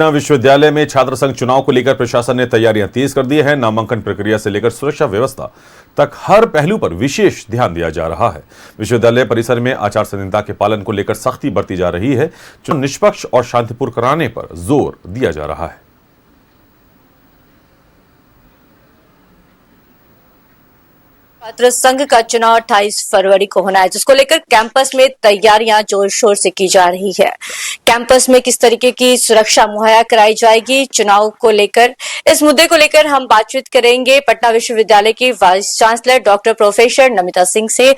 पटना विश्वविद्यालय में छात्र संघ चुनाव को लेकर प्रशासन ने तैयारियां तेज कर दी है। नामांकन प्रक्रिया से लेकर सुरक्षा व्यवस्था तक हर पहलू पर विशेष ध्यान दिया जा रहा है। विश्वविद्यालय परिसर में आचार संहिता के पालन को लेकर सख्ती बरती जा रही है। चुनाव निष्पक्ष और शांतिपूर्ण कराने पर जोर दिया जा रहा है। छात्र संघ का चुनाव 28 फरवरी को होना है, जिसको लेकर कैंपस में तैयारियां जोर शोर से की जा रही है। कैंपस में किस तरीके की सुरक्षा मुहैया कराई जाएगी, चुनाव को लेकर, इस मुद्दे को लेकर हम बातचीत करेंगे पटना विश्वविद्यालय की vice chancellor doctor professor Namita Singh से।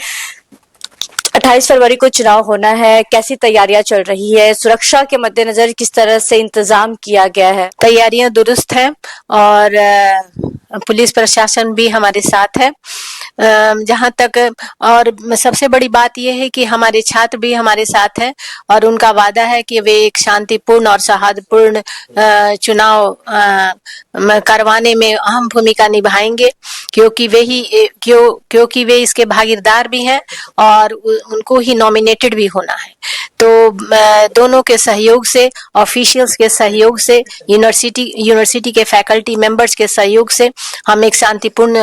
28 फरवरी को चुनाव होना है, कैसी तैयारियां चल रही है, सुरक्षा के मद्देनजर किस तरह से इंतजाम किया गया है? तैयारियां दुरुस्त हैं और पुलिस प्रशासन भी हमारे साथ है। जहां तक और सबसे बड़ी बात यह है कि हमारे छात्र भी हमारे साथ हैं और उनका वादा है कि वे एक शांतिपूर्ण और सौहार्दपूर्ण चुनाव करवाने में अहम भूमिका निभाएंगे, क्योंकि वे इसके भागीदार भी हैं और उनको ही नॉमिनेटेड भी होना है। तो दोनों के सहयोग से, ऑफिशियल्स के सहयोग से, यूनिवर्सिटी के फैकल्टी मेंबर्स के सहयोग से हम एक शांतिपूर्ण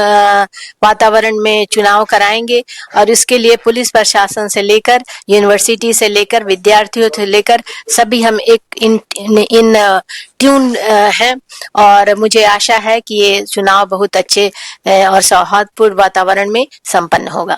वातावरण में चुनाव कराएंगे और इसके लिए पुलिस प्रशासन से लेकर, यूनिवर्सिटी से लेकर, विद्यार्थियों से लेकर सभी हम एक इन ट्यून हैं और मुझे आशा है कि ये चुनाव बहुत अच्छे और सौहार्दपूर्ण वातावरण में संपन्न होगा।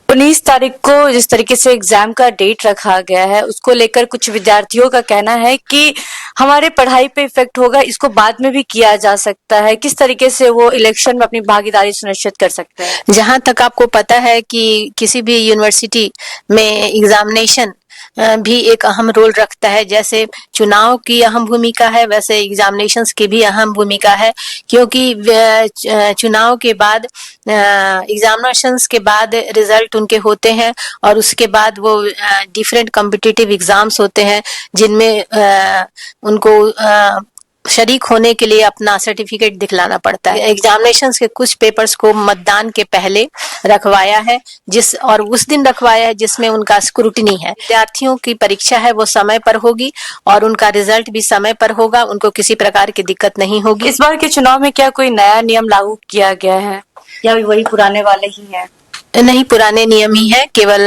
19 तारीख को जिस तरीके से एग्जाम का डेट रखा गया है, उसको लेकर कुछ विद्यार्थियों का कहना है कि हमारे पढ़ाई पे इफेक्ट होगा, इसको बाद में भी किया जा सकता है। किस तरीके से वो इलेक्शन में अपनी भागीदारी सुनिश्चित कर सकते हैं? जहां तक आपको पता है कि किसी भी यूनिवर्सिटी में एग्जामिनेशन भी एक अहम रोल रखता है, जैसे चुनाव की अहम भूमिका है वैसे एग्जामिनेशंस की भी अहम भूमिका है, क्योंकि चुनाव के बाद, एग्जामिनेशंस के बाद रिजल्ट उनके होते हैं और उसके बाद वो डिफरेंट कॉम्पिटिटिव एग्जाम्स होते हैं जिनमें उनको शरीक होने के लिए अपना सर्टिफिकेट दिखलाना पड़ता है। एग्जामिनेशंस के कुछ पेपर्स को मतदान के पहले रखवाया है उस दिन रखवाया है जिसमें उनका स्क्रूटनी है। विद्यार्थियों की परीक्षा है वो समय पर होगी और उनका रिजल्ट भी समय पर होगा, उनको किसी प्रकार की दिक्कत नहीं होगी। इस बार के चुनाव में क्या कोई नया नियम लागू किया गया है या वही पुराने वाले ही हैं? नहीं, पुराने नियम ही है, केवल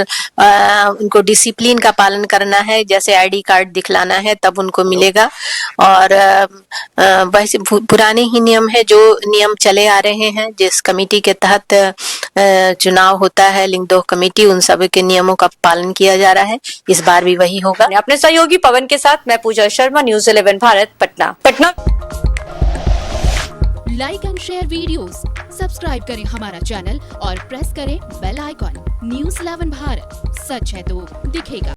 उनको डिसिप्लिन का पालन करना है, जैसे आईडी कार्ड दिखलाना है तब उनको मिलेगा और वैसे पुराने ही नियम है जो नियम चले आ रहे हैं। जिस कमेटी के तहत चुनाव होता है, लिंग 2 कमेटी, उन सब के नियमों का पालन किया जा रहा है। इस बार भी वही होगा। अपने सहयोगी पवन के साथ मैं Puja Sharma, news 11 Bharat, Patna. Like and share videos, subscribe करें हमारा चैनल और प्रेस करें बेल आइकॉन। न्यूज़ 11 भारत, सच है तो दिखेगा।